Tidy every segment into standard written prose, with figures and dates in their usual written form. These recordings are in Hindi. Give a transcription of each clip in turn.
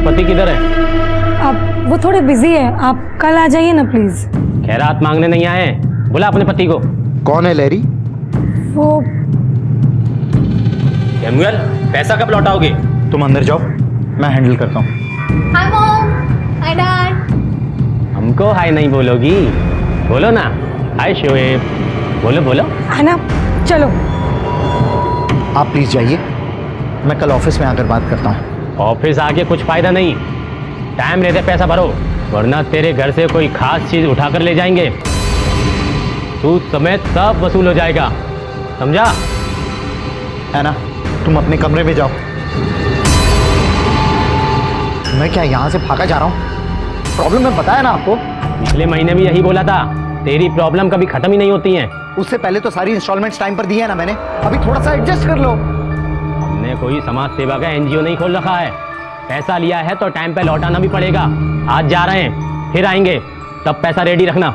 पति किधर है? अब वो थोड़े बिजी है, आप कल आ जाइए ना प्लीज। खैरात मांगने नहीं आए हैं, बुला अपने पति को। कौन है लहरी? वो सैमुअल, पैसा कब लौटाओगे? तुम अंदर जाओ, मैं हैंडल करता हूँ। Hi mom, hi dad. हमको हाय नहीं बोलोगी? बोलो ना, हाय शोएब, बोलो बोलो। है ना, चलो। आप प्लीज जाइए, मैं कल ऑफिस में आकर बात करता हूँ। ऑफिस आके कुछ फायदा नहीं, टाइम लेते पैसा भरो, वरना तेरे घर से कोई खास चीज उठाकर ले जाएंगे। सूद समेत सब वसूल हो जाएगा, समझा? है ना, तुम अपने कमरे में जाओ। मैं क्या यहाँ से भागा जा रहा हूँ? प्रॉब्लम मैं बताया ना आपको। पिछले महीने भी यही बोला था, तेरी प्रॉब्लम कभी खत्म ही नहीं होती हैं। उससे पहले तो सारी इंस्टॉलमेंट्स टाइम पर दी है ना मैंने, अभी थोड़ा सा एडजस्ट कर लो। हमने कोई समाज सेवा का एनजीओ नहीं खोल रखा है, पैसा लिया है तो टाइम पे लौटाना भी पड़ेगा। आज जा रहे हैं, फिर आएंगे, तब पैसा रेडी रखना।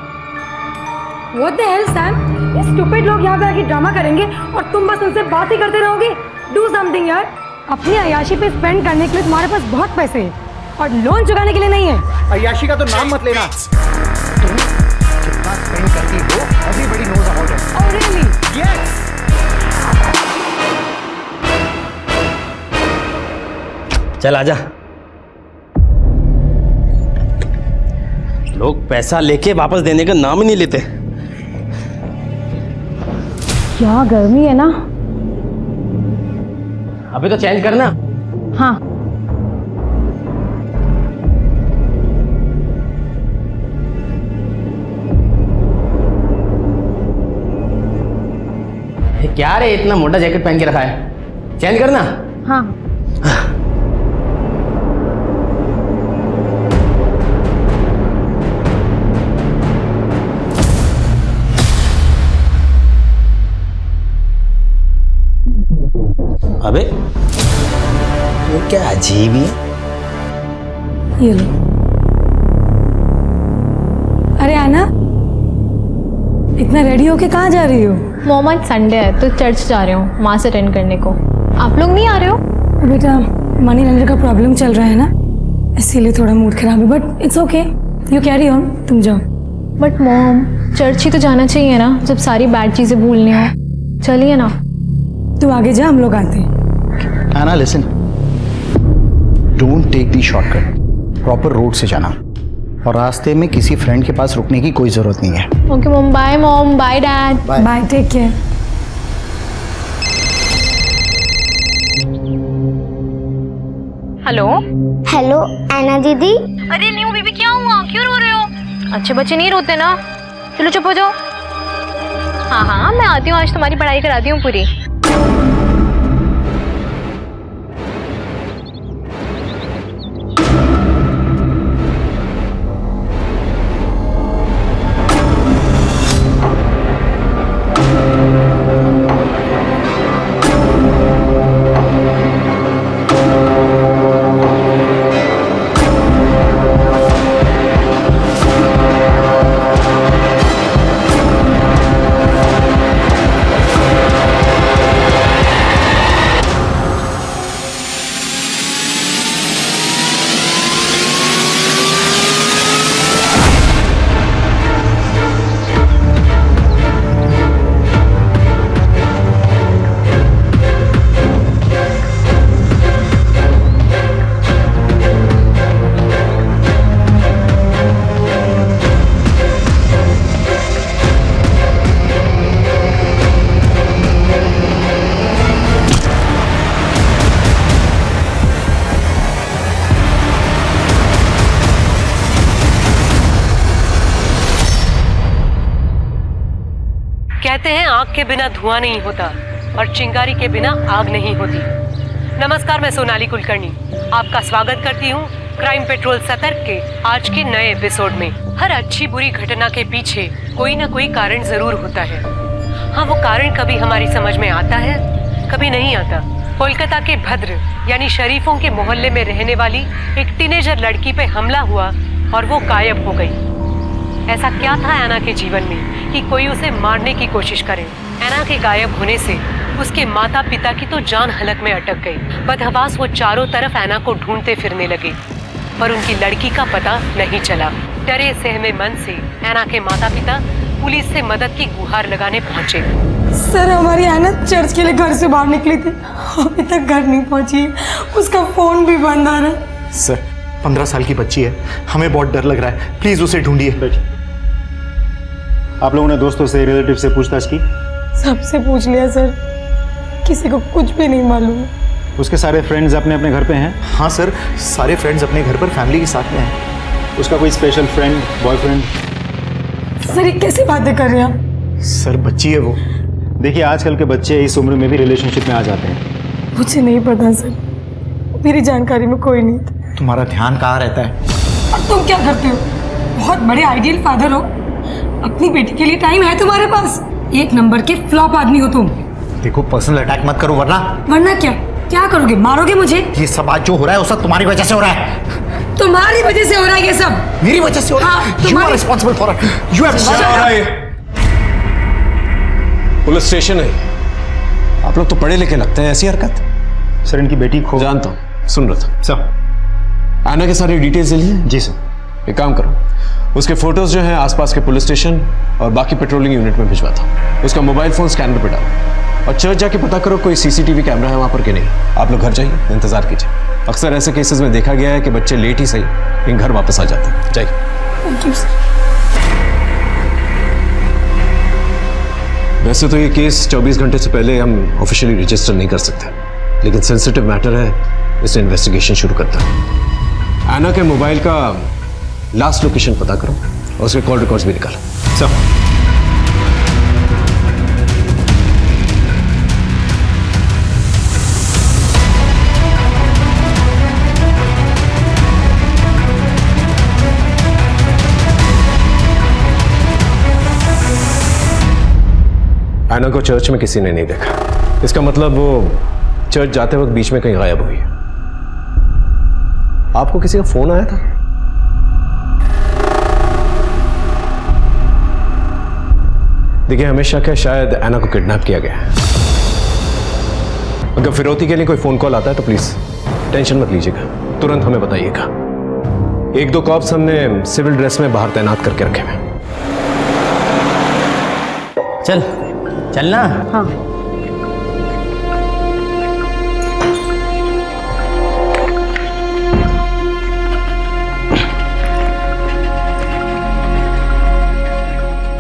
What the hell, Sam? ये स्टूपिड लोग यहाँ पे आके ड्रामा करेंगे और तुम बस उनसे बात ही करते रहोगे। Do something यार। अपनी अय्याशी पे स्पेंड करने के लिए तुम्हारे पास बहुत पैसे हैं और लोन चुकाने के लिए नहीं है। अय्याशी का तो नाम मत लेना। तुम जितना स्पेंड करती हो, everybody knows about it. Oh really? Yes. चल आजा। लोग पैसा लेके वापस देने का नाम ही नहीं लेते। क्या गर्मी है ना। अभी तो चेंज करना। हाँ। क्या रे, इतना मोटा जैकेट पहन के रखा है, चेंज करना। हाँ। अबे ये क्या अजीब ही है। ये लो। अरे आना, इतना रेडी होके कहाँ जा रही हो? मॉम आज संडे है तो चर्च जा रहे हो मास अटेंड करने को। आप लोग नहीं आ रहे हो? बेटा मनी लेंडर का प्रॉब्लम चल रहा है ना, इसीलिए थोड़ा मूड खराब है, but it's okay, you carry on, तुम जाओ। बट मॉम चर्च ही तो जाना चाहिए ना, जब सारी बैड चीजें भूलनी हो। चलिए ना। तू आगे जा, हम लोग आते हैं। Anna, listen. Don't take the shortcut. Proper road से जाना और रास्ते में किसी फ्रेंड के पास रुकने की कोई जरूरत नहीं है। Okay mom, bye mom, bye dad. Bye, take care. Hello hello Aina दीदी। अरे न्यू बेबी, क्या हुआ, क्यों रो रहे हो? अच्छे बच्चे नहीं रोते ना, चलो चुप हो जाओ। हाँ हाँ मैं आती हूँ, आज तुम्हारी पढ़ाई कराती हूँ पूरी। कहते हैं आग के बिना धुआं नहीं होता और चिंगारी के बिना आग नहीं होती। नमस्कार, मैं सोनाली कुलकर्णी आपका स्वागत करती हूँ क्राइम पेट्रोल सतर्क के आज के नए एपिसोड में। हर अच्छी बुरी घटना के पीछे कोई ना कोई कारण जरूर होता है। हाँ, वो कारण कभी हमारी समझ में आता है, कभी नहीं आता। कोलकाता के भद्र यानी शरीफों के मोहल्ले में रहने वाली एक टीनेजर लड़की पे हमला हुआ और वो गायब हो गई। ऐसा क्या था ऐना के जीवन में कि कोई उसे मारने की कोशिश करे? ऐना के गायब होने से उसके माता पिता की तो जान हलक में अटक गई। बदहवास वो चारों तरफ ऐना को ढूंढते फिरने लगे। पर उनकी लड़की का पता नहीं चला। डरे सहमे मन से ऐना के माता पिता पुलिस से मदद की गुहार लगाने पहुंचे। सर हमारी ऐना चर्च के लिए घर से बाहर निकली थी, अभी तक घर नहीं पहुंची, उसका फोन भी बंद आ रहा है। सर 15 साल की बच्ची है, हमें बहुत डर लग रहा है, प्लीज उसे ढूंढिए। आप लोगों ने दोस्तों से, रिलेटिव से पूछताछ की? सबसे पूछ लिया सर, किसी को कुछ भी नहीं मालूम। उसके सारे फ्रेंड्स अपने अपने घर पे हैं? हाँ सर, सारे फ्रेंड्स अपने घर पर फैमिली के साथ में हैं। उसका कोई स्पेशल फ्रेंड, बॉयफ्रेंड? सर ये कैसी बातें कर रहे हैं आप? सर बच्ची है वो। देखिए आजकल के बच्चे इस उम्र में भी रिलेशनशिप में आ जाते हैं। मुझे नहीं पता सर, मेरी जानकारी में कोई नहीं था। तुम्हारा ध्यान कहाँ रहता है? और तुम क्या करते हो? बहुत बड़े आइडियल फादर हो, अपनी बेटी के लिए टाइम है तुम्हारे पास? एक नंबर के फ्लॉप आदमी हो तुम। देखो पर्सनल अटैक मत करो, वरना क्या करोगे? मारोगे मुझे? ये सब आज जो हो रहा है वो सब तुम्हारी वजह से हो रहा है। तुम्हारी वजह से हो रहा है ये सब? मेरी वजह से हो रहा है? हाँ, You are responsible for it. You have police station है, आप लोग तो पढ़े लिखे लगते हैं, ऐसी हरकत? सर इनकी बेटी खो। जानता हूँ, सुन रहा था। सर आना के सारी डिटेल्स ले लिए? जी सर। एक काम करो, उसके फोटोज जो हैं आसपास के पुलिस स्टेशन और बाकी पेट्रोलिंग यूनिट में भिजवाता हूँ। उसका मोबाइल फोन स्कैनर पे डालो और चर्च जाके पता करो कोई सीसीटीवी कैमरा है वहां पर कि नहीं। आप लोग घर जाइए, इंतजार कीजिए। अक्सर ऐसे केसेस में देखा गया है कि बच्चे लेट ही सही लेकिन घर वापस आ जाते हैं। जाइए। Thank you sir. वैसे तो ये केस 24 घंटे से पहले हम ऑफिशियली रजिस्टर नहीं कर सकते, लेकिन सेंसिटिव मैटर है, इससे इन्वेस्टिगेशन शुरू करता है। आना के मोबाइल का लास्ट लोकेशन पता करो और उसके कॉल रिकॉर्ड्स भी निकालो। सर आना को चर्च में किसी ने नहीं देखा, इसका मतलब वो चर्च जाते वक्त बीच में कहीं गायब हुई। आपको किसी का फोन आया था? देखिए हमें शक है शायद ऐना को किडनैप किया गया है। अगर फिरौती के लिए कोई फोन कॉल आता है तो प्लीज टेंशन मत लीजिएगा, तुरंत हमें बताइएगा। 1-2 कॉप्स हमने सिविल ड्रेस में बाहर तैनात करके रखे हैं। चलना। हाँ।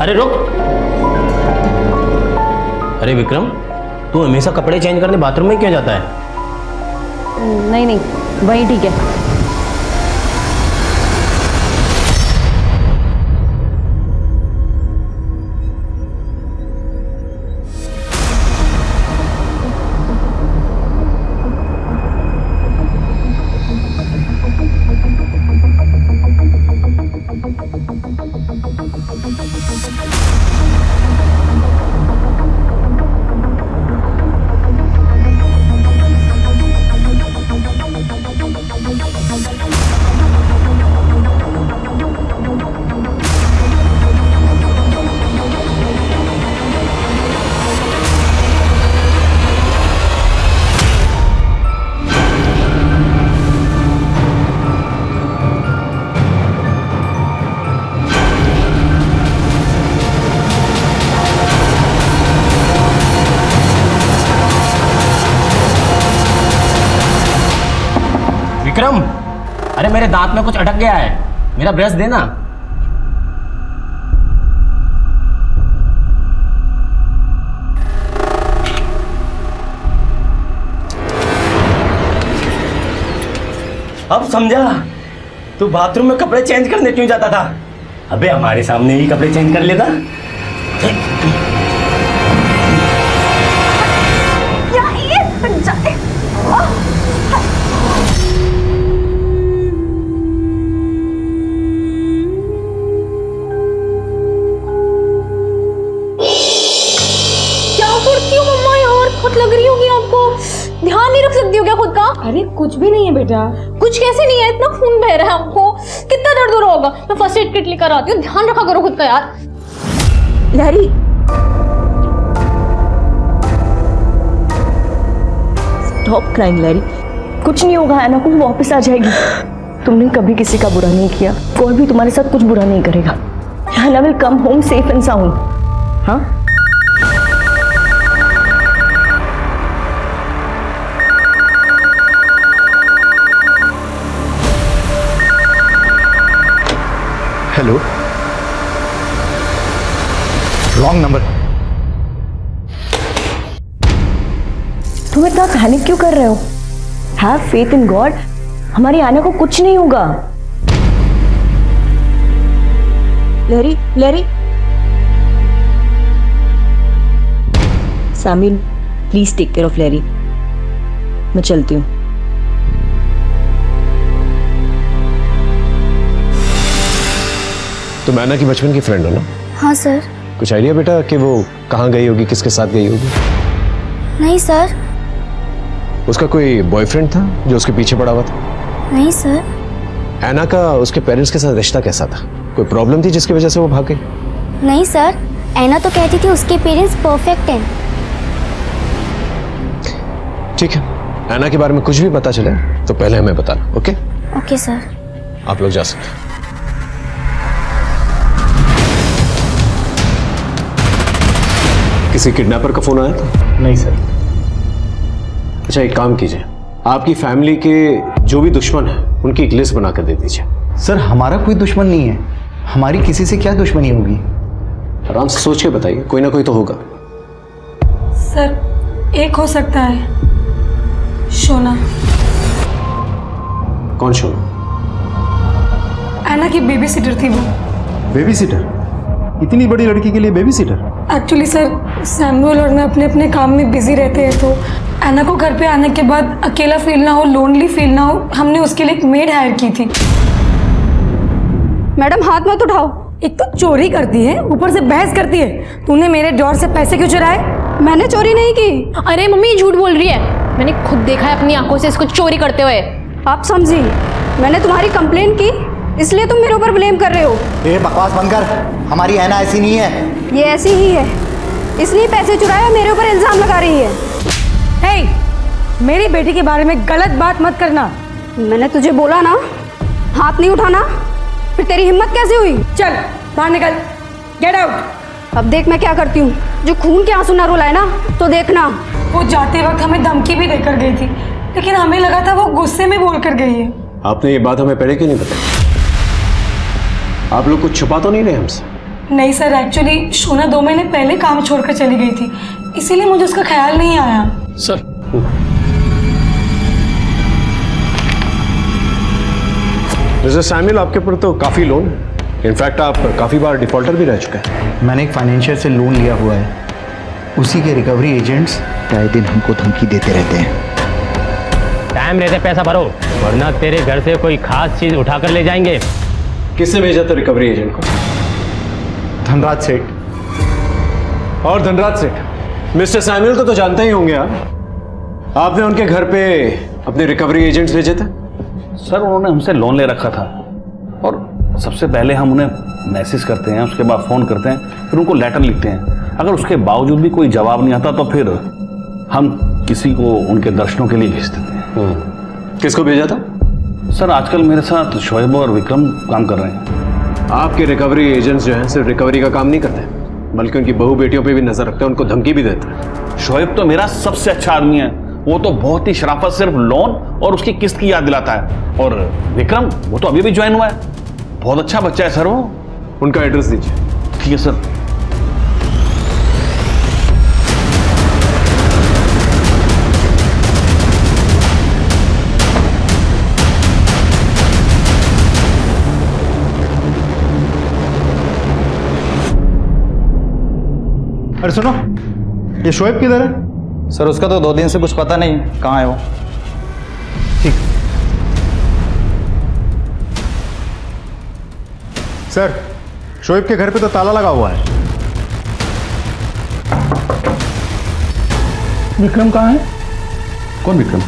अरे रुक। अरे विक्रम, तू हमेशा कपड़े चेंज करने बाथरूम में क्यों जाता है? नहीं वही ठीक है। विक्रम, अरे मेरे दांत में कुछ अटक गया है, मेरा ब्रश देना। अब समझा तू बाथरूम में कपड़े चेंज करने क्यों जाता था। अबे हमारे सामने ही कपड़े चेंज कर लेता। लग रही होगी आपको, ध्यान नहीं रख सकती हो क्या खुद का? अरे कुछ भी नहीं है बेटा। कुछ कैसे नहीं है, इतना खून बह रहा है आपको, कितना दर्द हो रहा होगा। मैं फर्स्ट एड किट लेकर आती हूँ, ध्यान रखा करो खुद का यार। लहरी, स्टॉप क्राइंग लहरी, कुछ नहीं होगा, ऐना को वापस आ जाएगी। तुमने कभी किसी का बुरा नहीं किया, कोई भी तुम्हारे साथ कुछ बुरा नहीं करेगा। हैना will come home safe and sound. हाँ, हेलो, रॉन्ग नंबर। तुम इतना पैनिक क्यों कर रहे हो? हैव फेथ इन गॉड, हमारी आना को कुछ नहीं होगा। लहरी, लहरी, सामिल प्लीज टेक केयर ऑफ लहरी। मैं चलती हूँ। तुम ऐना की बचपन की फ्रेंड हो ना? हाँ सर। कुछ आइडिया बेटा कि वो कहाँ गई होगी, किसके साथ गई होगी? नहीं सर। उसका कोई बॉयफ्रेंड था जो उसके पीछे पड़ा हुआ था? नहीं सर। ऐना का उसके पेरेंट्स के साथ रिश्ता कैसा था? कोई प्रॉब्लम थी जिसकी वजह से वो भाग गई? नहीं सर, ऐना तो कहती थी उसके पेरेंट्स परफेक्ट हैं। ठीक है, ऐना के बारे में कुछ भी पता चले तो पहले हमें बताना। ओके? Okay sir. आप लोग जा सकते हैं। किसी किडनैपर का फोन आया था? नहीं सर। अच्छा, एक काम कीजिए, आपकी फैमिली के जो भी दुश्मन हैं उनकी एक लिस्ट बनाकर दे दीजिए। सर, हमारा कोई दुश्मन नहीं है, हमारी किसी से क्या दुश्मनी होगी? आराम से सोच के बताइए, कोई ना कोई तो होगा। सर, एक हो सकता है, शोना। कौन शोना? ऐना की बेबी सिटर थी वो। Baby seater? इतनी बड़ी लड़की के लिए baby seater? Actually sir, Samuel और मैं अपने अपने काम में बिजी रहते हैं, तो ऐना को घर पे आने के बाद अकेला फील ना हो, लोनली फील ना हो, हमने उसके लिए एक मेड हायर की थी। मैडम हाथ मत उठाओ। एक तो चोरी करती है, ऊपर से बहस करती है। तूने मेरे ड्रॉर से पैसे क्यों चुराए? मैंने चोरी नहीं की। अरे मम्मी, ये झूठ बोल रही है। मैंने खुद देखा है अपनी आंखों से इसको चोरी करते हुए। आप समझी, मैंने तुम्हारी कंप्लेंट की इसलिए तुम मेरे ऊपर ब्लेम कर रहे हो। ये बकवास बंद कर, हमारी ऐना ऐसी नहीं है। ये ऐसी ही है, इसलिए पैसे चुराए और मेरे ऊपर इल्जाम लगा रही है। हे, मेरी बेटी के बारे में गलत बात मत करना। मैंने तुझे बोला ना हाथ नहीं उठाना, फिर तेरी हिम्मत कैसे हुई? चल बाहर निकल, गेट आउट। अब देख मैं क्या करती हूँ, जो खून के आंसू ना रुलाए ना तो देखना। वो जाते वक्त हमें धमकी भी देकर गई थी, लेकिन हमें लगा था वो गुस्से में बोल कर गई है। आपने ये बात हमें पहले क्यों नहीं बताई? आप लोग कुछ छुपा तो नहीं रहे हमसे? नहीं सर, एक्चुअली शोना 2 महीने पहले काम छोड़कर चली गई थी, इसीलिए मुझे उसका ख्याल नहीं आया। सर, मिस्टर सैमुअल, आपके ऊपर तो काफी लोन है। इनफैक्ट आप काफी बार डिफॉल्टर भी रह चुके हैं। मैंने एक फाइनेंशियर से लोन लिया हुआ है, उसी के रिकवरी एजेंट्स आए दिन हमको धमकी देते रहते हैं। टाइम रहते पैसा भरो, वरना तेरे घर से कोई खास चीज उठाकर ले जाएंगे। किसने भेजा था रिकवरी एजेंट को? धनराज सेठ। और धनराज सेठ मिस्टर सैमुअल को तो जानते ही होंगे आप। आपने उनके घर पे अपने रिकवरी एजेंट्स भेजे थे? सर, उन्होंने हमसे लोन ले रखा था और सबसे पहले हम उन्हें मैसेज करते हैं, उसके बाद फ़ोन करते हैं, फिर उनको लेटर लिखते हैं। अगर उसके बावजूद भी कोई जवाब नहीं आता तो फिर हम किसी को उनके दर्शनों के लिए भेज देते हैं। किसको भेजा था? सर, आजकल मेरे साथ शोएब और विक्रम काम कर रहे हैं। आपके रिकवरी एजेंट्स जो हैं सिर्फ रिकवरी का काम नहीं करते, बल्कि उनकी बहू बेटियों पे भी नजर रखते हैं, उनको धमकी भी देते हैं। शोएब तो मेरा सबसे अच्छा आदमी है, वो तो बहुत ही शराफत सिर्फ लोन और उसकी किस्त की याद दिलाता है। और विक्रम, वो तो अभी भी ज्वाइन हुआ है, बहुत अच्छा बच्चा है सर वो। उनका एड्रेस दीजिए। ठीक है सर। अरे सुनो, ये शोएब किधर है? सर, उसका तो 2 दिन से कुछ पता नहीं कहाँ है वो। ठीक। सर, शोएब के घर पे तो ताला लगा हुआ है। विक्रम कहाँ है? कौन विक्रम?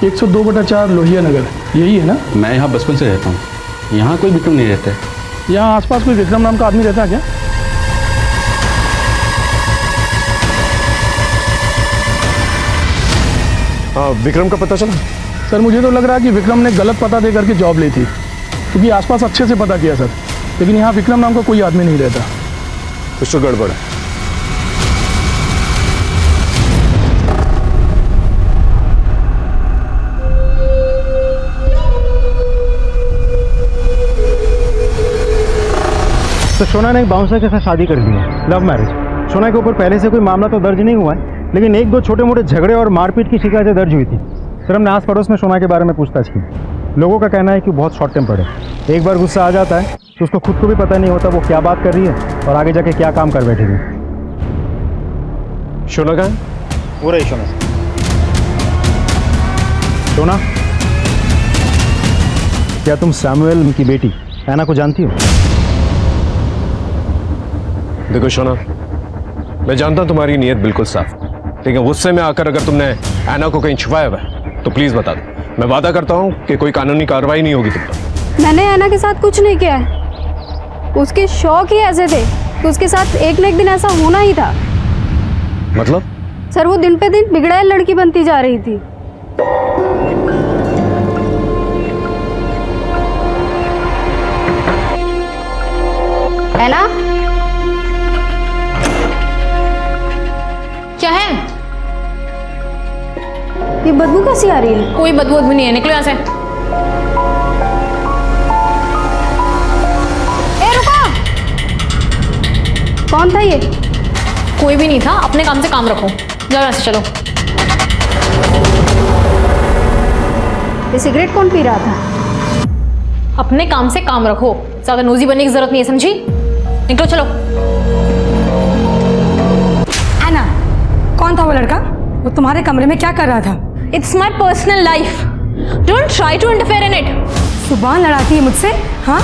102/4 लोहिया नगर, यही है ना? मैं यहाँ बचपन से रहता हूँ, यहाँ कोई विक्रम नहीं रहता है। यहाँ आसपास कोई विक्रम नाम का आदमी रहता है क्या? विक्रम का पता चला? सर मुझे तो लग रहा है कि विक्रम ने गलत पता दे करके जॉब ली थी, क्योंकि आसपास अच्छे से पता किया सर, लेकिन यहाँ विक्रम नाम का कोई आदमी नहीं रहता। कुछ तो गड़बड़ है। तो शोना ने एक बाउंसर के साथ शादी कर ली है, लव मैरिज। शोना के ऊपर पहले से कोई मामला तो दर्ज नहीं हुआ है, लेकिन एक दो छोटे मोटे झगड़े और मारपीट की शिकायतें दर्ज हुई थी। सर हमने आस पड़ोस में शोना के बारे में पूछताछ की। लोगों का कहना है कि बहुत शॉर्ट टेम्पर्ड है, एक बार गुस्सा आ जाता है तो उसको खुद को भी पता नहीं होता वो क्या बात कर रही है और आगे जाके क्या काम कर बैठेगी। शोना कहाँ है? वो रही शोना। शोना, क्या तुम सैमुअल की बेटी ऐना को जानती हो? देखो शोना, मैं जानता हूं तुम्हारी नीयत बिल्कुल साफ, लेकिन गुस्से में आकर अगर तुमने ऐना को कहीं छुपाया हुआ है तो प्लीज बता दो। मैं वादा करता हूं कि कोई कानूनी कार्रवाई नहीं होगी तुम पर। मैंने ऐना के साथ कुछ नहीं किया है। उसके शौक ही ऐसे थे कि उसके साथ एक न एक दिन ऐसा होना ही था। मतलब? सर वो दिन पे दिन बिगड़ैल लड़की बनती जा रही थी। ऐना, क्या है? ये बदबू कैसी आ रही है? कोई बदबू नहीं है, निकलो यहाँ से। ए रुको! कौन था ये? कोई भी नहीं था, अपने काम से काम रखो। जाओ यहाँ से, चलो। ये सिगरेट कौन पी रहा था? अपने काम से काम रखो, ज्यादा नोजी बनने की जरूरत नहीं है, समझी? निकलो, चलो। ऐना, कौन था वो लड़का? वो तुम्हारे कमरे में क्या कर रहा था? It's my personal life, don't try to interfere in it. जुबान लड़ाती है मुझसे? हाँ,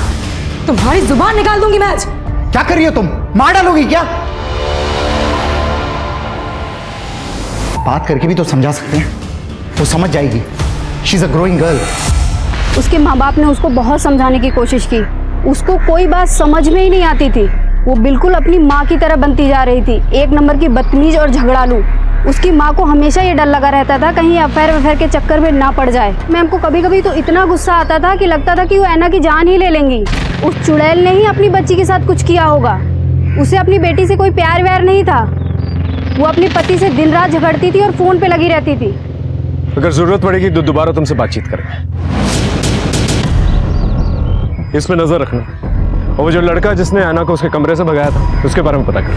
तुम्हारी जुबान निकाल दूंगी मैं आज। क्या कर रही हो तुम? मार डालोगी क्या? बात करके भी तो समझा सकते हैं, वो समझ जाएगी। She is a growing girl. उसके माँ बाप ने उसको बहुत समझाने की कोशिश की, उसको कोई बात समझ में ही नहीं आती थी। वो बिल्कुल अपनी माँ की तरह बनती जा रही थी, एक नंबर की बदतमीज और झगड़ालू। उसकी माँ को हमेशा ये डर लगा रहता था कहीं अफेयर के चक्कर में ना पड़ जाए। मैम को कभी कभी तो इतना गुस्सा आता था कि लगता था कि वो ऐना की जान ही ले लेंगी। उस चुड़ैल ने ही अपनी बच्ची के साथ कुछ किया होगा। उसे अपनी बेटी से कोई प्यार व्यार नहीं था। वो अपने पति से दिन रात झगड़ती थी और फोन पे लगी रहती थी। अगर जरूरत पड़ेगी तो दोबारा तुमसे बातचीत करेंगे, इस पे नजर रखना। और वो जो लड़का जिसने ऐना को उसके कमरे से भगाया था, उसके बारे में पता करो।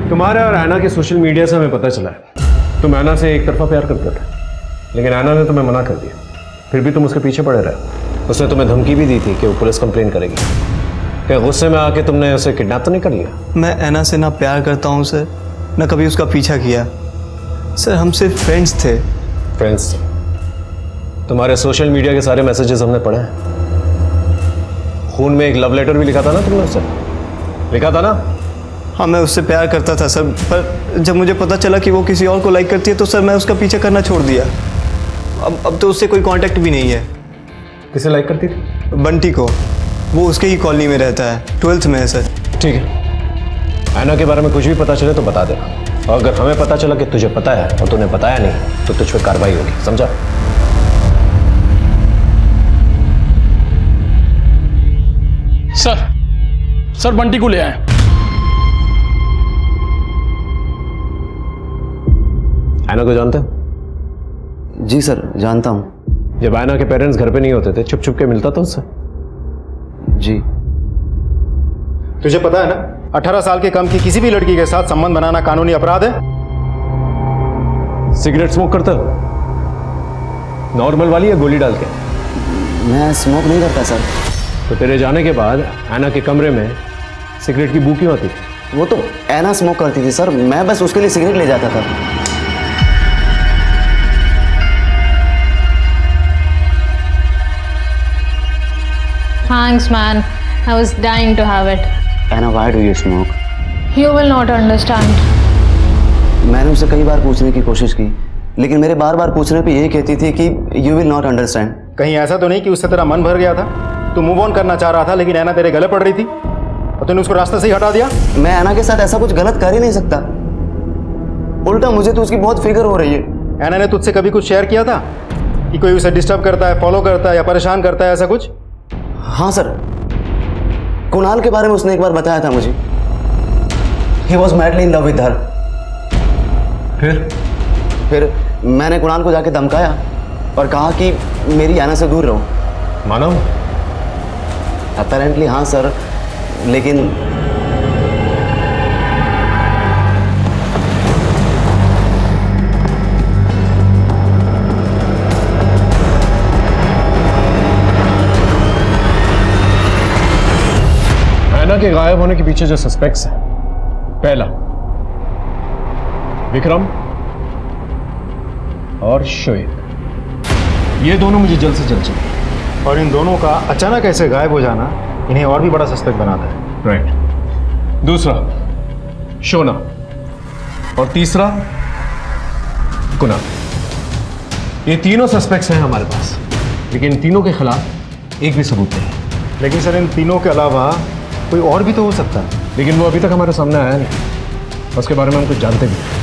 तुम्हारे और ऐना के सोशल मीडिया से हमें पता चला है तुम ऐना से एक तरफा प्यार करते थे, लेकिन ऐना ने तुम्हें मना कर दिया। फिर भी तुम उसके पीछे पड़े रहे। उसने तुम्हें धमकी भी दी थी कि वो पुलिस कंप्लेन करेगी। क्या गुस्से में आके तुमने उसे किडनैप तो नहीं कर लिया? मैं ऐना से ना प्यार करता हूँ सर, ना कभी उसका पीछा किया सर। हम सिर्फ फ्रेंड्स थे। फ्रेंड्स? तुम्हारे सोशल मीडिया के सारे मैसेजेस हमने पढ़े हैं। खून में एक लव लेटर भी लिखा था ना तुमने उससे? लिखा था ना? हाँ मैं उससे प्यार करता था सर, पर जब मुझे पता चला कि वो किसी और को लाइक करती है तो सर मैं उसका पीछा करना छोड़ दिया। अब तो उससे कोई कांटेक्ट भी नहीं है। किसे लाइक करती थी? बंटी को। वो उसके ही कॉलोनी में रहता है, 12th में है सर। ठीक है, ऐना के बारे में कुछ भी पता चले तो बता देना। और अगर हमें पता चला कि तुझे पता है और तूने बताया नहीं तो तुझ पर कार्रवाई होगी, समझा? सर बंटी को ले आए। ऐना को जानते हो? जी सर जानता हूँ। जब ऐना के पेरेंट्स घर पे नहीं होते थे, छुप छुप के मिलता था उससे? जी। तुझे पता है ना, 18 साल के कम की किसी भी लड़की के साथ संबंध बनाना कानूनी अपराध है। सिगरेट स्मोक करता हो? नॉर्मल वाली या गोली डाल के? मैं स्मोक नहीं करता सर। तो तेरे जाने के बाद ऐना के कमरे में सिगरेट की बू क्यों आती थी? वो तो ऐना स्मोक करती थी सर, मैं बस उसके लिए सिगरेट ले जाता था। Thanks, man. I was dying to have it. Anna, why do you smoke? You will not understand. मैंने उसे कई बार पूछने की कोशिश की, लेकिन मेरे बार बार पूछने पे यही कहती थी कि you will not understand. कहीं ऐसा तो नहीं कि उससे तेरा मन भर गया था, तू मूव ऑन करना चाह रहा था लेकिन ऐना तेरे गले पड़ रही थी? और तूने उसको रास्ते से ही हटा दिया। मैं ऐना के साथ ऐसा कुछ गलत कर ही नहीं सकता, उल्टा मुझे तो उसकी बहुत फिक्र हो रही है। ऐना ने तुझसे कभी कुछ शेयर किया था कि कोई उसे डिस्टर्ब करता है, फॉलो करता है या परेशान करता है, ऐसा कुछ? हाँ सर, कुणाल के बारे में उसने एक बार बताया था मुझे। He was madly in love with her। फिर मैंने कुणाल को जाके धमकाया और कहा कि मेरी ऐना से दूर रहो। मानो? अपेरेंटली हाँ सर, लेकिन ऐना के गायब होने के पीछे जो सस्पेक्ट्स हैं, पहला विक्रम और शोएब, ये दोनों मुझे जल्द से जल्द चाहिए। और इन दोनों का अचानक ऐसे गायब हो जाना इन्हें और भी बड़ा सस्पेक्ट बनाता है। राइट। दूसरा शोना और तीसरा कुणाल। ये तीनों सस्पेक्ट्स हैं हमारे पास, लेकिन इन तीनों के खिलाफ एक भी सबूत नहीं है। लेकिन सर इन तीनों के अलावा कोई और भी तो हो सकता है। लेकिन वो अभी तक हमारे सामने आया नहीं, उसके बारे में हम कुछ जानते भी नहीं।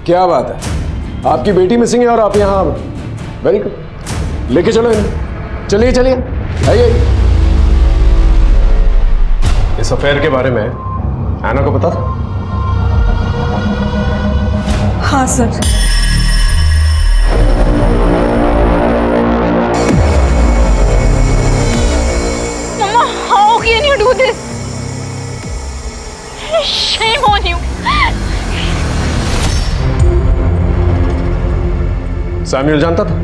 क्या बात है, आपकी बेटी मिसिंग है और आप यहाँ? वेरी गुड, लेके चलो इन्हें। चलिए चलिए, आइए। इस अफेयर के बारे में ऐना को पता था? हाँ sir. Mama, how can you do this? Shame on you. Samuel जानता था?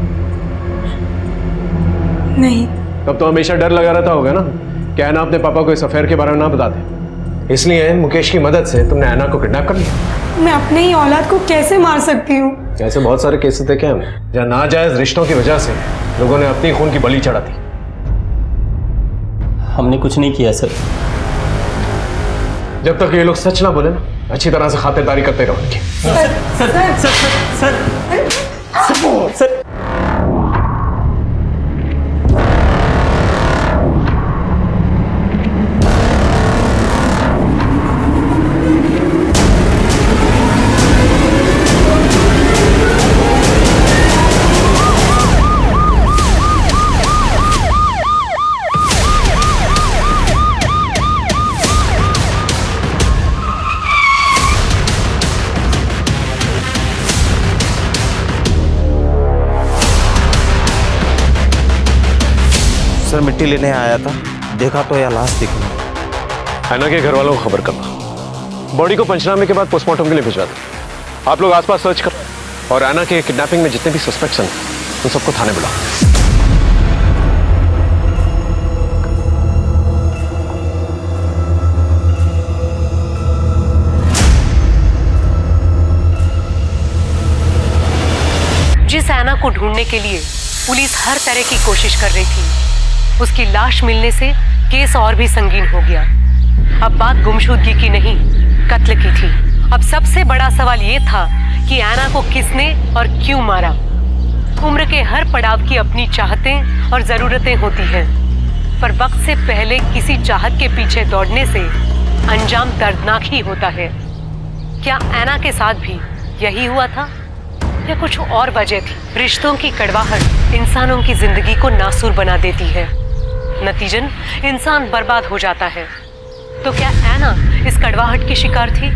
नहीं। तब तो हमेशा डर लगा रहता होगा ना कि ऐना अपने पापा को इस अफेयर के बारे में ना बता दे, इसलिए मुकेश की मदद से तुमने ऐना को किडनैप कर लिया। मैं अपने ही औलाद को कैसे मार सकती हूँ? ऐसे बहुत सारे केसेस देखे हमने जहाँ नाजायज रिश्तों की वजह से लोगों ने अपनी खून की बलि चढ़ा दी। हमने कुछ नहीं किया सर। जब तक ये लोग सच ना बोले ना, अच्छी तरह से खातिरदारी करते रहो उनकी। सर सर मिट्टी लेने आया था, देखा तो यह लाश दिख रही। ऐना के घर वालों को खबर करना, बॉडी को पंचनामे के बाद पोस्टमार्टम के लिए भिजवा दो। आप लोग आसपास सर्च करो और ऐना के किडनैपिंग में जितने भी सस्पेक्ट्स हैं उन सबको थाने बुलाओ। जिस ऐना को ढूंढने के लिए पुलिस हर तरह की कोशिश कर रही थी, उसकी लाश मिलने से केस और भी संगीन हो गया। अब बात गुमशुदगी की नहीं, कत्ल की थी। अब सबसे बड़ा सवाल ये था कि ऐना को किसने और क्यों मारा। उम्र के हर पड़ाव की अपनी चाहतें और जरूरतें होती हैं, पर वक्त से पहले किसी चाहत के पीछे दौड़ने से अंजाम दर्दनाक ही होता है। क्या ऐना के साथ भी यही हुआ था या कुछ और वजह थी? रिश्तों की कड़वाहट इंसानों की जिंदगी को नासूर बना देती है, नतीजन इंसान बर्बाद हो जाता है। तो क्या ऐना इस कड़वाहट की शिकार थी?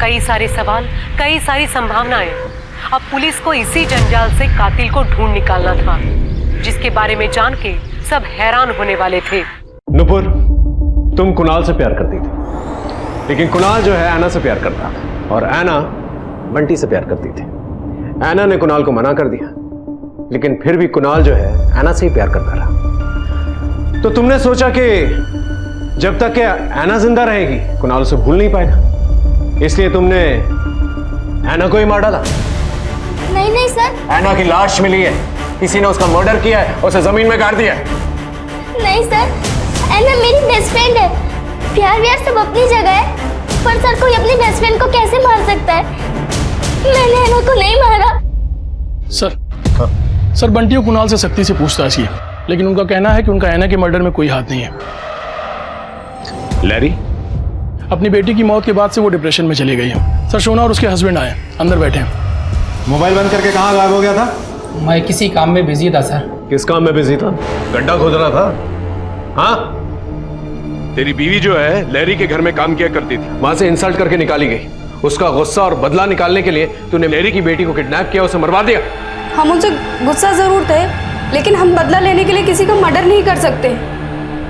कई सारे सवाल, कई सारी संभावनाएं। अब पुलिस को इसी जंजाल से कातिल को ढूंढ निकालना था, जिसके बारे में जान के सब हैरान होने वाले थे। नुपुर, तुम कुणाल से प्यार करती थी, लेकिन कुणाल जो है ऐना से प्यार करता था, और ऐना बंटी से प्यार करती थी। ऐना ने कुणाल को मना कर दिया, लेकिन फिर भी कुणाल जो है ऐना से ही प्यार करता रहा। तो तुमने सोचा कि जब तक कि ऐना जिंदा रहेगी कुणाल उसे भूल नहीं पाएगा, इसलिए तुमने ऐना को ही मार डाला। नहीं नहीं सर। ऐना की लाश मिली है, किसी ने उसका मर्डर किया है, उसे जमीन में गाड़ दिया है। नहीं सर, ऐना मेरी बेस्ट फ्रेंड है। प्यार व्यार सब अपनी जगह है, पर सर कोई अपनी बेस्ट फ्रेंड को कैसे मार सकता है? मैंने ऐना को नहीं मारा। सर बंटी और कुणाल से सख्ती से पूछताछ की, लेकिन उनका कहना है कि उनका ऐना के मर्डर में कोई हाथ नहीं है। लैरी? अपनी बेटी की मौत के बाद से वो डिप्रेशन में चली गई है। सर शोना और उसके हस्बैंड आए, अंदर बैठे हैं। मोबाइल बंद करके कहाँ गायब हो गया था? मैं किसी काम में बिजी था सर। किस काम में बिजी था? गड्ढा खोद रहा था? हाँ? तेरी बीवी जो है लैरी के घर में काम किया करती थी, वहां से इंसल्ट करके निकाली गई। उसका गुस्सा और बदला निकालने के लिए तूने लैरी की बेटी को किडनैप किया, उसे मरवा दिया। हम उनसे गुस्सा जरूर थे, लेकिन हम बदला लेने के लिए किसी का मर्डर नहीं कर सकते।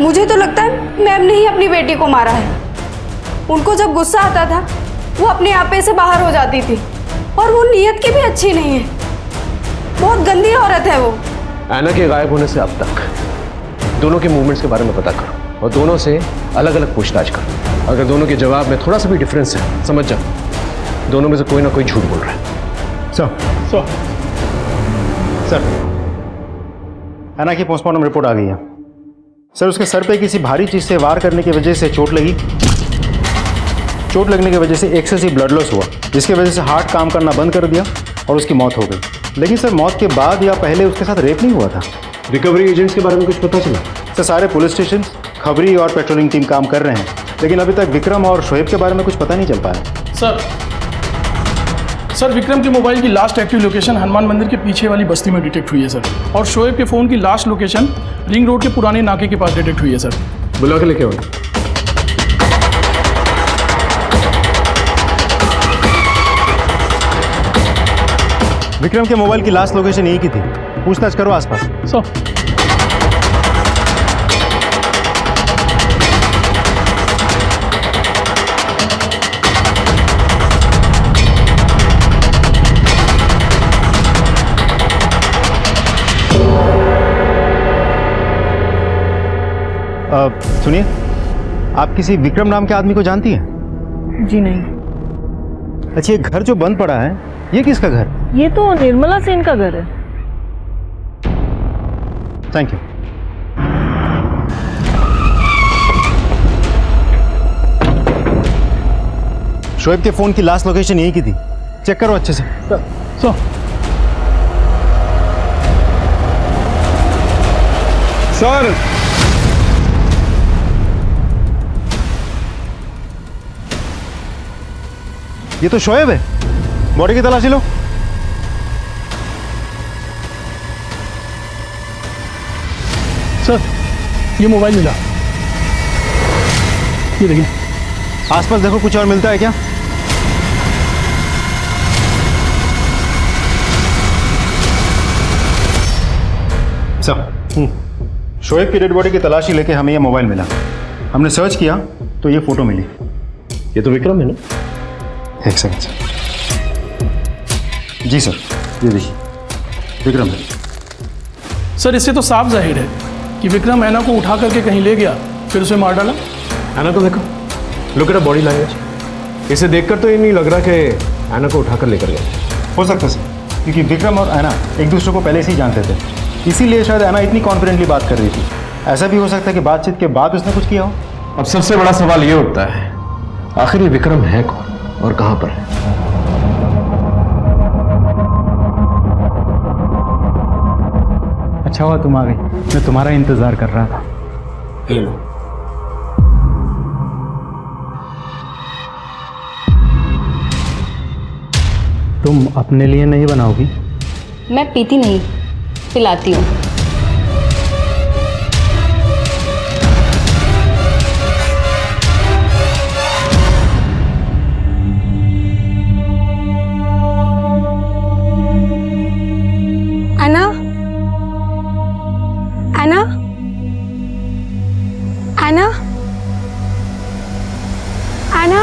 मुझे तो लगता है मैम ने ही अपनी बेटी को मारा है। उनको जब गुस्सा आता था वो अपने आपे से बाहर हो जाती थी, और वो नीयत की भी अच्छी नहीं है। बहुत गंदी औरत है वो। ऐना के गायब होने से अब तक दोनों के मूवमेंट्स के बारे में पता करो और दोनों से अलग अलग पूछताछ करो। अगर दोनों के जवाब में थोड़ा सा भी डिफरेंस है, समझ जा दोनों में से कोई ना कोई झूठ बोल रहा है। सर ऐना की पोस्टमार्टम रिपोर्ट आ गई है। सर उसके सर पे किसी भारी चीज से वार करने की वजह से चोट लगी। चोट लगने की वजह से एक्सेसिव ब्लड लॉस हुआ, जिसकी वजह से हार्ट काम करना बंद कर दिया और उसकी मौत हो गई। लेकिन सर मौत के बाद या पहले उसके साथ रेप नहीं हुआ था। रिकवरी एजेंट्स के बारे में कुछ पता चला? सर सारे पुलिस स्टेशन, खबरी और पेट्रोलिंग टीम काम कर रहे हैं, लेकिन अभी तक विक्रम और शोएब के बारे में कुछ पता नहीं चल पाया। सर विक्रम के मोबाइल की लास्ट एक्टिव लोकेशन हनुमान मंदिर के पीछे वाली बस्ती में डिटेक्ट हुई है सर, और शोएब के फ़ोन की लास्ट लोकेशन रिंग रोड के पुराने नाके के पास डिटेक्ट हुई है सर। बुला के लेके आओ। विक्रम के मोबाइल की लास्ट लोकेशन यही की थी, पूछताछ करो आसपास। सुनिए, आप किसी विक्रम नाम के आदमी को जानती हैं? जी नहीं। अच्छा ये घर जो बंद पड़ा है, ये किसका घर? ये तो निर्मला सेन का घर है। Thank you. शोएब के फोन की लास्ट लोकेशन यही की थी, चेक करो अच्छे से। सर ये तो शोएब है, बॉडी की तलाशी लो। सर ये मोबाइल मिला, ये देखिए। आसपास देखो कुछ और मिलता है क्या? सर शोएब की डेड बॉडी की तलाशी लेके हमें ये मोबाइल मिला। हमने सर्च किया तो ये फोटो मिली। ये तो विक्रम है ना? एक सेकंड सर। जी सर, ये देखिए विक्रम है। सर इससे तो साफ जाहिर है कि विक्रम ऐना को उठा करके कहीं ले गया, फिर उसे मार डाला। ऐना को देखो, लुक एट बॉडी लैंग्वेज। इसे देखकर तो ये नहीं लग रहा कि ऐना को उठाकर लेकर गया। हो सकता सर, क्योंकि विक्रम और ऐना एक दूसरे को पहले से ही जानते थे, इसीलिए शायद ऐना इतनी कॉन्फिडेंटली बात कर रही थी। ऐसा भी हो सकता है कि बातचीत के बाद उसने कुछ किया हो। अब सबसे बड़ा सवाल ये उठता है, आखिर ये विक्रम है कौन और कहां पर है? अच्छा हुआ तुम आ गई, मैं तुम्हारा इंतजार कर रहा था। तुम अपने लिए नहीं बनाओगी? मैं पीती नहीं, पिलाती हूँ। ऐना, ऐना, एना, एना,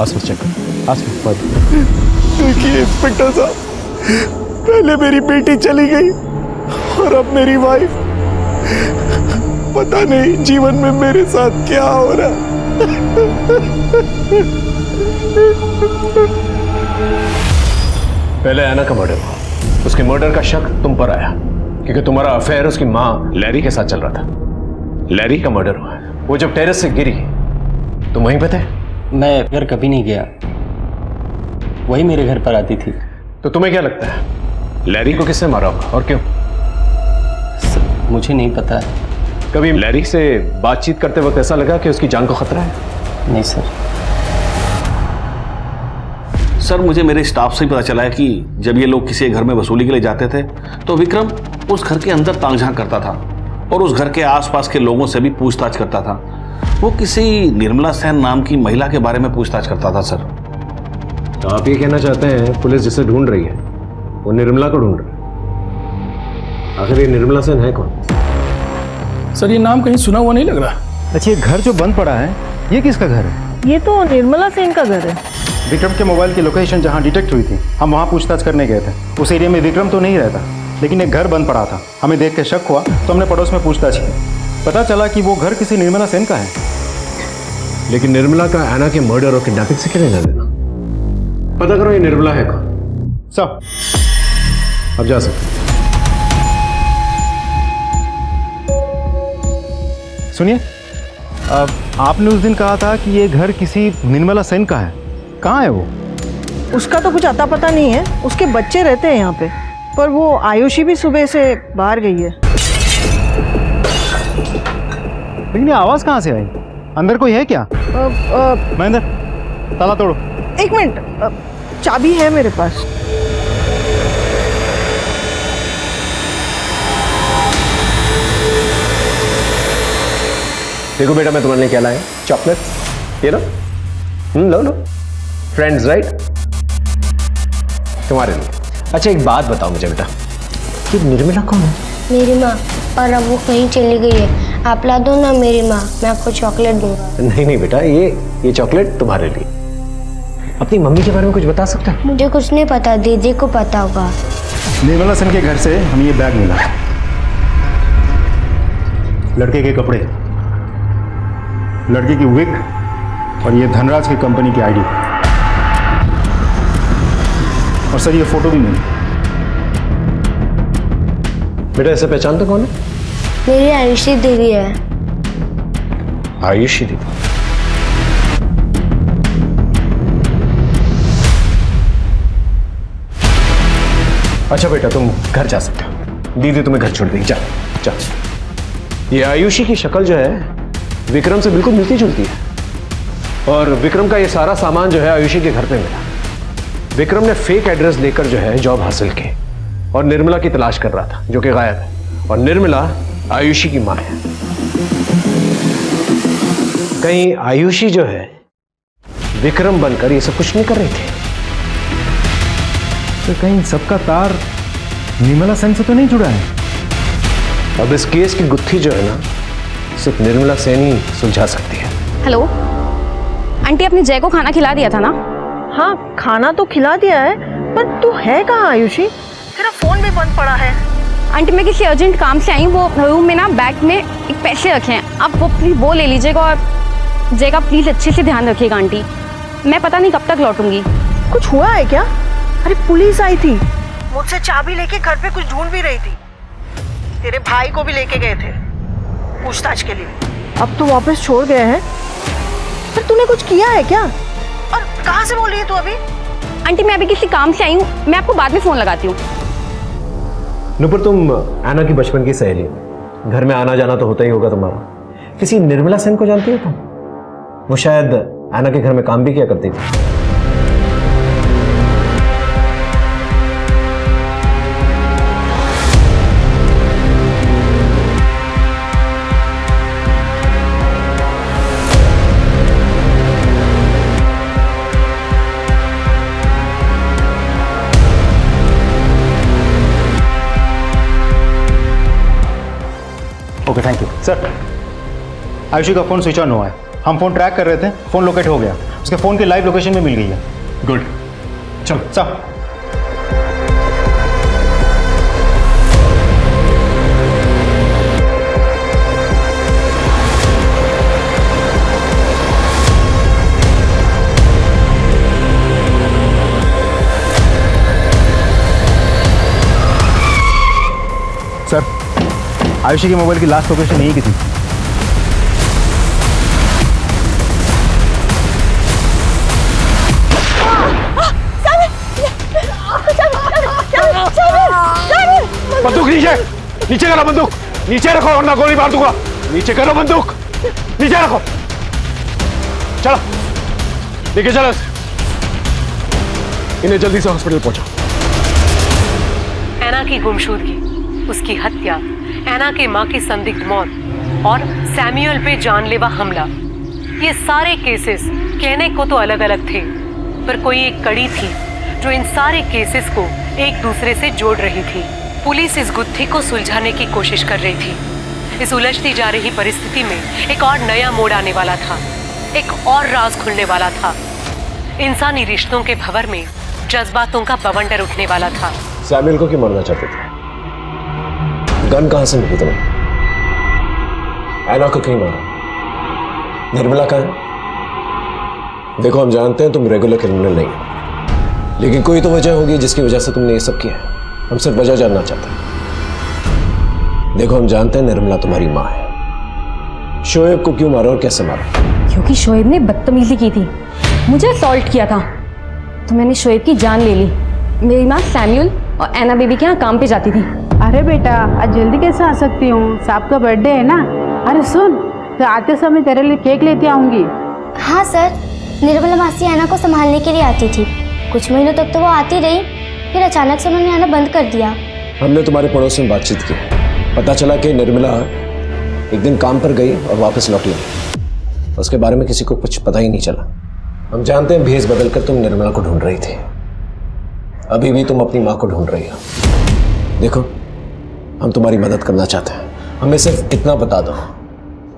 आसपास चेक कर, आसपास। देखिए इंस्पेक्टर साहब, पहले मेरी बेटी चली गई और अब मेरी वाइफ। पता नहीं जीवन में मेरे साथ क्या हो रहा है। पहले ऐना का मर्डर हुआ, उसके मर्डर का शक तुम पर आया क्योंकि तुम्हारा अफेयर उसकी माँ लैरी के साथ चल रहा था। लैरी का मर्डर हुआ, वो जब टेरेस से गिरी तुम वहीं पे थे? मैं घर कभी नहीं गया, वही मेरे घर पर आती थी। तो तुम्हें क्या लगता है लैरी को किसने मारा होगा और क्यों? मुझे नहीं पता। कभी लैरी से बातचीत करते वक्त ऐसा लगा कि उसकी जान को खतरा है? नहीं सर। सर मुझे मेरे स्टाफ से ही पता चला है कि जब ये लोग किसी घर में वसूली के लिए जाते थे तो विक्रम उस घर के अंदर ताक झांक करता था और उस घर के आसपास के लोगों से भी पूछताछ करता था। वो किसी निर्मला सेन नाम की महिला के बारे में पूछताछ करता था सर। तो आप ये कहना चाहते हैं पुलिस जिसे ढूंढ रही है वो निर्मला को ढूंढ रही है? आखिर ये निर्मला सेन है कौन? सर ये नाम कहीं सुना हुआ नहीं लग रहा। अच्छा, ये घर जो बंद पड़ा है ये किसका घर है? ये तो निर्मला सेन का घर है। विक्रम के मोबाइल की लोकेशन जहाँ डिटेक्ट हुई थी, हम वहाँ पूछताछ करने गए थे। उस एरिया में विक्रम तो नहीं रहता, लेकिन एक घर बंद पड़ा था। हमें देख के शक हुआ तो हमने पड़ोस में पूछताछ की। पता चला कि वो घर किसी निर्मला सेन का है। लेकिन निर्मला का ऐना के मर्डर और किडनैपिंग से क्या लेना देना? पता करो ये निर्मला है कौन। सब अब जा सकते। सुनिए, आपने उस दिन कहा था कि ये घर किसी निर्मला सेन का है। कहाँ है वो? उसका तो कुछ अता पता नहीं है। उसके बच्चे रहते हैं यहाँ पे, पर वो आयुषी भी सुबह से बाहर गई है। लेकिन ये आवाज कहाँ से आई? अंदर कोई है क्या? महेंद्र, ताला तोड़ो। एक मिनट, चाबी है मेरे पास। देखो बेटा, मैं तुम्हारे लिए क्या लाया? चॉकलेट। ये लो। लो लो। Friends right? तुम्हारे लिए। अच्छा एक बात बताओ मुझे बेटा, कि निर्मला कौन है? मेरी माँ, और अब वो कहीं चली गई है। आप ला दो ना मेरी माँ, मैं आपको चॉकलेट दूंगा। नहीं नहीं बेटा, ये चॉकलेट तुम्हारे लिए। अपनी मम्मी के बारे में कुछ बता सकते हो? मुझे कुछ नहीं पता, दीदी को पता होगा। निर्मला सेन के घर से हमें ये बैग मिला, लड़के के कपड़े, लड़के की विग और ये धनराज की कंपनी की आईडी। और सर ये फोटो भी मिली। बेटा ऐसे पहचानते कौन है? मेरी आयुषी दीदी है। आयुषी दीदी? अच्छा बेटा तुम घर जा सकते हो, दीदी तुम्हें घर छोड़ देगी। जा जा। ये आयुषी की शक्ल जो है विक्रम से बिल्कुल मिलती जुलती है, और विक्रम का ये सारा सामान जो है आयुषी के घर पे मिला। विक्रम ने फेक एड्रेस देकर जो है जॉब हासिल की और निर्मला की तलाश कर रहा था जो कि गायब है, और निर्मला आयुषी की मां है। कहीं आयुषी जो है विक्रम बनकर ये सब कुछ नहीं कर रही थी? तो कहीं सबका तार निर्मला सेन से तो नहीं जुड़ा है? अब इस केस की गुत्थी जो है ना सिर्फ निर्मला सेन ही सुलझा सकती है। हेलो आंटी, आपने जय को खाना खिला दिया था ना? हाँ, खाना तो खिला दिया है, पर तू है कहाँ आयुषी? तेरा फोन भी बंद पड़ा है। आंटी मैं किसी अर्जेंट काम से आई हूँ, वो रूम में ना बैग में एक पैसे रखे हैं, आप वो प्लीज वो ले लीजिएगा, और जय का प्लीज अच्छे से ध्यान रखिएगा आंटी। मैं पता नहीं कब तक लौटूंगी। कुछ हुआ है क्या? अरे पुलिस आई थी, मुझसे चाबी लेके घर पे कुछ ढूंढ भी रही थी। तेरे भाई को भी लेके गए थे पूछताछ के लिए। अब तो वापस छोड़ गए हैं। पर तूने कुछ किया है क्या? और कहाँ से बोल रही है तू अभी? आंटी मैं अभी किसी काम से आई हूँ, मैं आपको बाद में फोन लगाती हूँ। नुपुर तुम ऐना की बचपन की सहेली, घर में आना जाना तो होता ही होगा तुम्हारा। किसी निर्मला सेन को जानती हो तुम? वो शायद ऐना के घर में काम भी किया करती थी। Okay thank you sir. Ayushi का फ़ोन स्विच ऑन हुआ है। हम फ़ोन ट्रैक कर रहे थे, फ़ोन लोकेट हो गया। उसके फ़ोन की लाइव लोकेशन भी मिल गई है। गुड, चलो सर। सर, आयुषी के मोबाइल की लास्ट लोकेशन यही की थी। बंदूक नीचे, नीचे करो बंदूक, नीचे रखो वरना गोली मार दूंगा। नीचे करो बंदूक, नीचे रखो। चलो लेके चलो इन्हें, जल्दी से हॉस्पिटल पहुंचाओ। ऐना की गुमशुदगी, उसकी हत्या, ऐना के मां की संदिग्ध मौत और सैमुअल पे जानलेवा हमला, ये सारे केसेस कहने को तो अलग अलग थे, पर कोई एक कड़ी थी जो इन सारे केसेस को एक दूसरे से जोड़ रही थी। पुलिस इस गुत्थी को सुलझाने की कोशिश कर रही थी। इस उलझती जा रही परिस्थिति में एक और नया मोड़ आने वाला था, एक और राज खुलने वाला था। इंसानी रिश्तों के भंवर में जज्बातों का बवंडर उठने वाला था। सैमुअल को क्यों मारना चाहते थे? गन कहां से मिली तुम्हें? ऐना को क्यों मारा? निर्मला कहां है? देखो हम जानते हैं तुम रेगुलर क्रिमिनल नहीं हो, लेकिन कोई तो वजह होगी जिसकी वजह से तुमने ये सब किया है। हम सिर्फ वजह जानना चाहते हैं। देखो हम जानते हैं निर्मला तुम्हारी माँ है। शोएब को क्यों मारा और कैसे मारा? क्योंकि शोएब ने बदतमीजी की थी, मुझे असॉल्ट किया था, तो मैंने शोएब की जान ले ली। मेरी माँ सैमुअल और ऐना बेबी के यहाँ काम पे जाती थी। अरे बेटा आज जल्दी कैसे आ सकती हूँ? साहब का बर्थडे है ना। अरे सुन, तो आते समय तेरे लिए केक लेते आऊंगी। हाँ सर, निर्मला मासी ऐना को संभालने के लिए आती थी। कुछ महीनों तक तो वो आती रही, फिर अचानक से उन्होंने आना बंद कर दिया। हमने तुम्हारे पड़ोस में बातचीत की, पता चला कि निर्मला एक दिन काम पर गई और वापस लौटी नहीं। उसके बारे में किसी को कुछ पता ही नहीं चला। हम जानते हैं भेष बदलकर तुम निर्मला को ढूंढ रही थी, अभी भी तुम अपनी माँ को ढूंढ रही हो। देखो हम तुम्हारी मदद करना चाहते हैं, हमें सिर्फ इतना बता दो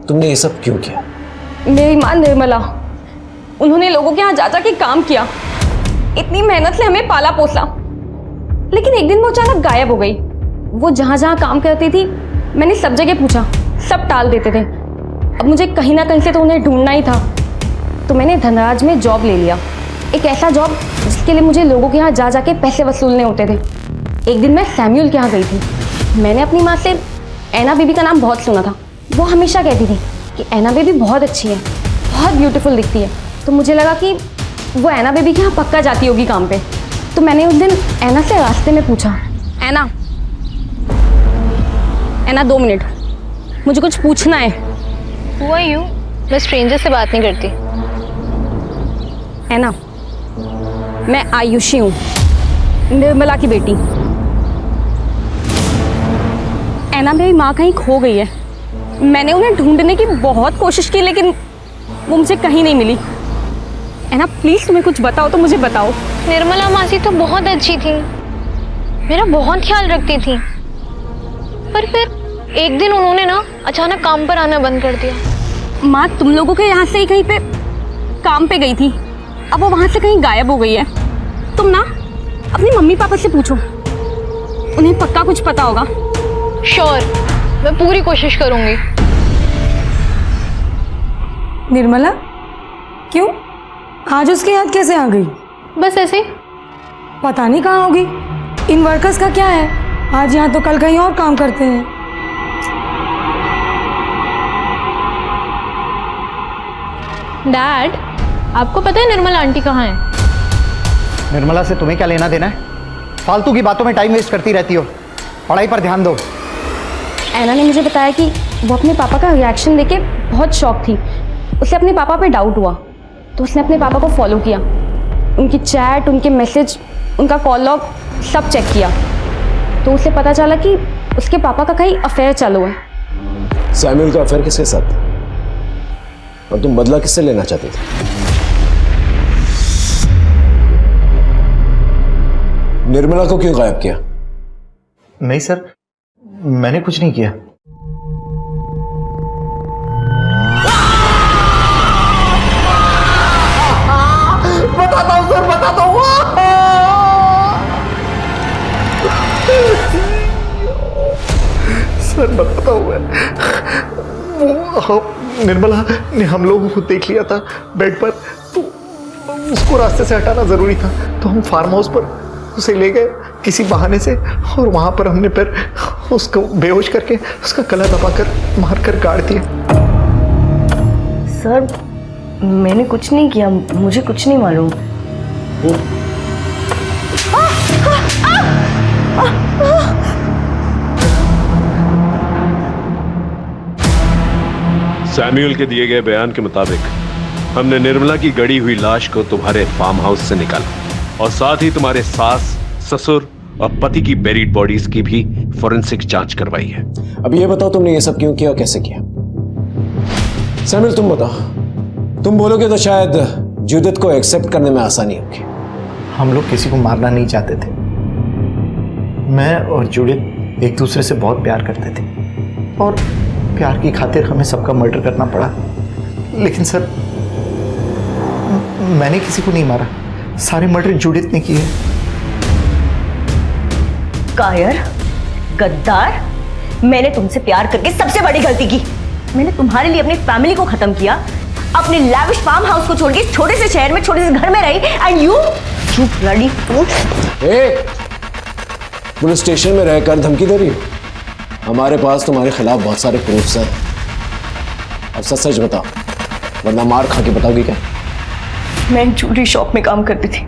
तुमने ये सब क्यों किया? मेरी माँ निर्मला, उन्होंने लोगों के यहाँ जा जा के काम किया, इतनी मेहनत से हमें पाला पोसा, लेकिन एक दिन वो अचानक गायब हो गई। वो जहाँ जहाँ काम करती थी मैंने सब जगह पूछा, सब टाल देते थे। अब मुझे कहीं ना कहीं से तो उन्हें ढूंढना ही था, तो मैंने धनराज में जॉब ले लिया, एक ऐसा जॉब जिसके लिए मुझे लोगों के यहाँ जा जाके पैसे वसूलने होते थे। एक दिन मैं सैमुअल के यहाँ गई थी। मैंने अपनी माँ से ऐना बेबी का नाम बहुत सुना था। वो हमेशा कहती थी कि ऐना बेबी बहुत अच्छी है, बहुत ब्यूटीफुल दिखती है। तो मुझे लगा कि वो ऐना बेबी के यहाँ पक्का जाती होगी काम पे। तो मैंने उस दिन ऐना से रास्ते में पूछा, ऐना 2 मिनट, मुझे कुछ पूछना है। Who are you? मैं स्ट्रेंजर से बात नहीं करती। ऐना, मैं आयुषी हूँ, निर्मला की बेटी। ऐना मेरी माँ कहीं खो गई है। मैंने उन्हें ढूंढने की बहुत कोशिश की, लेकिन वो मुझे कहीं नहीं मिली। ऐना प्लीज तुम्हें कुछ बताओ तो मुझे बताओ। निर्मला मासी तो बहुत अच्छी थी, मेरा बहुत ख्याल रखती थी, पर फिर एक दिन उन्होंने ना अचानक काम पर आना बंद कर दिया। माँ तुम लोगों के यहाँ से ही कहीं पे काम पे गई थी, अब वो वहाँ से कहीं गायब हो गई है। तुम ना अपनी मम्मी पापा से पूछो, उन्हें पक्का कुछ पता होगा। श्योर, मैं पूरी कोशिश करूंगी। निर्मला क्यों? आज उसकी याद कैसे आ गई? बस ऐसे। पता नहीं कहाँ होगी। इन वर्कर्स का क्या है, आज यहाँ तो कल कहीं और काम करते हैं। डैड, आपको पता है निर्मला आंटी कहाँ है? निर्मला से तुम्हें क्या लेना देना है? फालतू की बातों में टाइम वेस्ट करती रहती हो, पढ़ाई पर ध्यान दो। ऐना ने मुझे बताया कि वो अपने पापा का रिएक्शन देके बहुत शॉक थी। उसे अपने पापा पे डाउट हुआ, तो उसने अपने पापा को फॉलो किया, उनकी चैट, उनके मैसेज, उनका कॉल लॉग सब चेक किया। तो उसे पता चला कि उसके पापा का कहीं अफेयर चालू है। सैमुअल का अफेयर किसके साथ? और तुम बदला किससे लेना चाहते थे? निर्मला को क्यों गायब किया? नहीं सर, मैंने कुछ नहीं किया। सर बताओ मैं, वो निर्मला ने हम लोगों को देख लिया था बेड पर, तो उसको रास्ते से हटाना ज़रूरी था, तो हम फार्म हाउस पर उसे ले गए किसी बहाने से, और वहाँ पर हमने फिर उसको बेहोश करके उसका गला दबाकर मारकर गाड़ दिया। सर मैंने कुछ नहीं किया, मुझे कुछ नहीं मालूम। सैमुअल के दिए गए बयान के मुताबिक हमने निर्मला की गड़ी हुई लाश को तुम्हारे फार्म हाउस से निकाला और साथ ही तुम्हारे सास, ससुर और पति की बेरीड बॉडीज की भी फोरेंसिक जांच करवाई है। अब ये बताओ तुमने ये सब क्यों किया और कैसे किया? सैमुअल तुम बताओ। तुम बोलोगे तो शायद जूदित को एक्सेप्ट करने में आसानी होगी। हम लोग किसी को मारना नहीं चाहते थे। मैं और जूडिथ एक दूसरे से बहुत प्यार करते थे और प्यार की खातिर हमें सबका मर्डर करना पड़ा। लेकिन सर मैंने किसी को नहीं मारा, सारे मर्डर जूडिथ ने किए। कायर, गद्दार, मैंने तुमसे प्यार करके सबसे बड़ी गलती की। मैंने तुम्हारे लिए अपनी फैमिली को खत्म किया, अपने लैविश फार्म हाउस को छोड़ के छोटे से शहर में छोटे से घर में रही, and you bloody fool. Police station में रहकर धमकी दे रही हो? हमारे पास तुम्हारे खिलाफ बहुत सारे प्रूफ्स हैं। अब सच सच बताओ, वरना मार खा के बताओगी क्या? मैं ज्वेलरी शॉप में काम करती थी।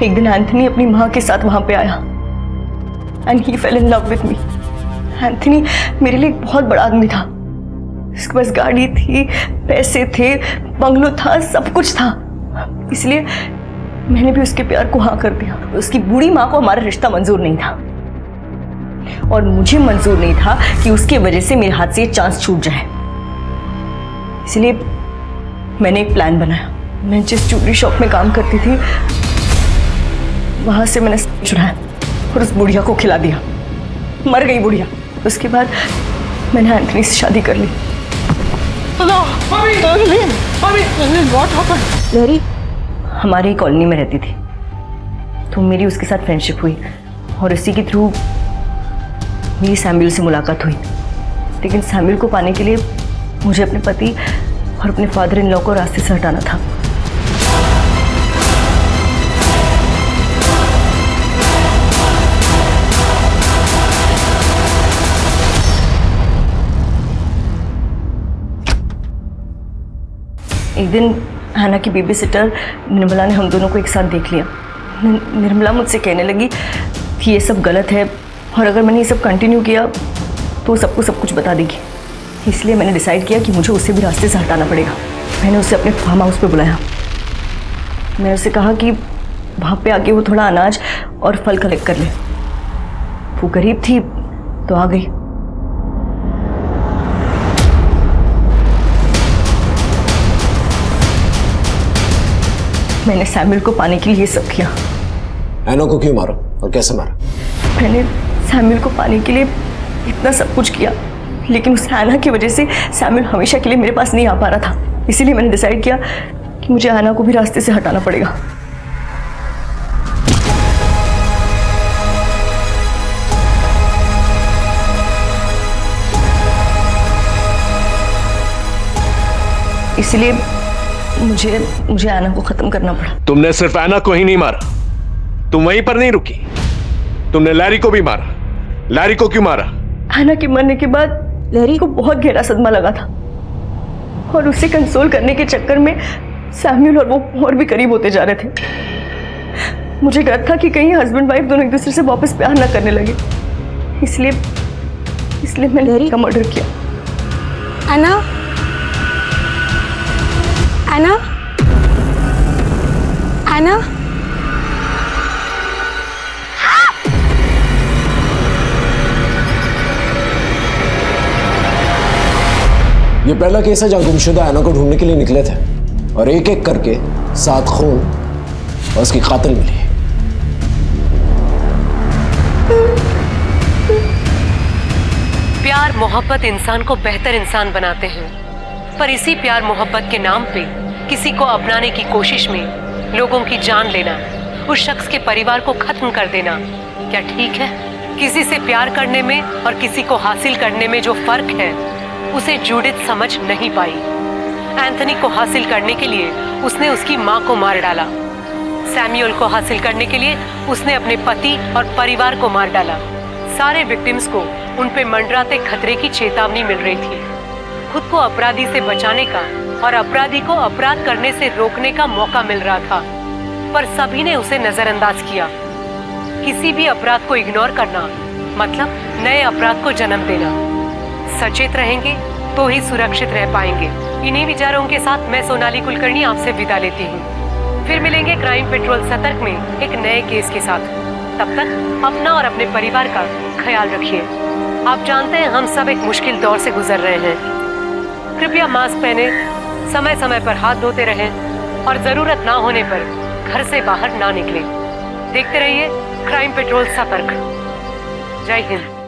एक दिन एंथनी अपनी माँ के साथ वहां पे आया and he fail in love with me. Anthony मेरे लिए एक बहुत बड़ा आदमी था। उसके पास गाड़ी थी, पैसे थे, बंगलो था, सब कुछ था। इसलिए मैंने भी उसके प्यार को हाँ कर दिया। उसकी बूढ़ी माँ को हमारा रिश्ता मंजूर नहीं था और मुझे मंजूर नहीं था कि उसके वजह से मेरे हाथ से ये चांस छूट जाए। इसलिए मैंने एक प्लान बनाया। मैं जिस ज्वेलरी शॉप में काम करती थी वहां से मैंने चुराया और उस बुढ़िया को खिला दिया। मर गई बुढ़िया। उसके बाद मैंने एंथनी से शादी कर ली। लहरी हमारे ही कॉलोनी में रहती थी, तो मेरी उसके साथ फ्रेंडशिप हुई और इसी के थ्रू मेरी सैमुअल से मुलाकात हुई। लेकिन सैमुअल को पाने के लिए मुझे अपने पति और अपने फादर इन लॉ को रास्ते से हटाना था। एक दिन हैना की बेबी सिटर निर्मला ने हम दोनों को एक साथ देख लिया। निर्मला मुझसे कहने लगी कि ये सब गलत है और अगर मैंने ये सब कंटिन्यू किया तो सबको सब कुछ बता देगी। इसलिए मैंने डिसाइड किया कि मुझे उसे भी रास्ते से हटाना पड़ेगा। मैंने उसे अपने फार्म हाउस पे बुलाया। मैंने उसे कहा कि वहाँ पे आके वो थोड़ा अनाज और फल कलेक्ट कर ले। वो गरीब थी तो आ गई। मैंने सैमुअल को पाने के लिए सब किया। एनो को क्यों मारा और कैसे मारा? मैंने सैमुअल को पाने के लिए इतना सब कुछ किया, लेकिन उस आना की वजह से सैमुअल हमेशा के लिए मेरे पास नहीं आ पा रहा था। इसीलिए मैंने डिसाइड किया कि मुझे आना को भी रास्ते से हटाना पड़ेगा। इसलिए मुझे आना को खत्म करना पड़ा। तुमने सिर्फ आना को ही नहीं मारा, तुम वहीं पर नहीं रुकी, तुमने लैरी को भी मारा। लैरी को क्यों मारा? आना के मरने के बाद लैरी को बहुत गहरा सदमा लगा था और उसे कंसोल करने के चक्कर में सैमुअल और वो और भी करीब होते जा रहे थे। मुझे डर था कि कहीं हस्बैंड वाइफ दोनों एक दूसरे से वापस प्यार ना करने लगे। इसलिए मैंने लैरी का मर्डर किया। एना, एना, एना, ये पहला केस है जहां गुमशुदा एना को ढूंढने के लिए निकले थे और एक एक करके 7 खून और उसकी कातिल मिली। प्यार मोहब्बत इंसान को बेहतर इंसान बनाते हैं, पर इसी प्यार मोहब्बत के नाम पे किसी को अपनाने की कोशिश में लोगों की जान लेना, उस शख्स के परिवार को खत्म कर देना क्या ठीक है? किसी से प्यार करने में और किसी को हासिल करने में जो फर्क है उसे जूडिथ समझ नहीं पाई। एंथनी को हासिल करने के लिए उसने उसकी माँ को मार डाला। सैमुअल को हासिल करने के लिए उसने अपने पति और परिवार को मार डाला। सारे विक्टिम्स को उन पे मंडराते खतरे की चेतावनी मिल रही थी। खुद को अपराधी से बचाने का और अपराधी को अपराध करने से रोकने का मौका मिल रहा था, पर सभी ने उसे नजरअंदाज किया। किसी भी अपराध को इग्नोर करना मतलब नए अपराध को जन्म देना। सचेत रहेंगे तो ही सुरक्षित रह पाएंगे। इन्हीं विचारों के साथ मैं सोनाली कुलकर्णी आपसे विदा लेती हूँ। फिर मिलेंगे क्राइम पेट्रोल सतर्क में एक नए केस के साथ। तब तक अपना और अपने परिवार का ख्याल रखिए। आप जानते हैं हम सब एक मुश्किल दौर से गुजर रहे हैं। कृपया मास्क पहने, समय समय पर हाथ धोते रहें और जरूरत ना होने पर घर से बाहर ना निकलें। देखते रहिए क्राइम पेट्रोल सतर्क। जय हिंद।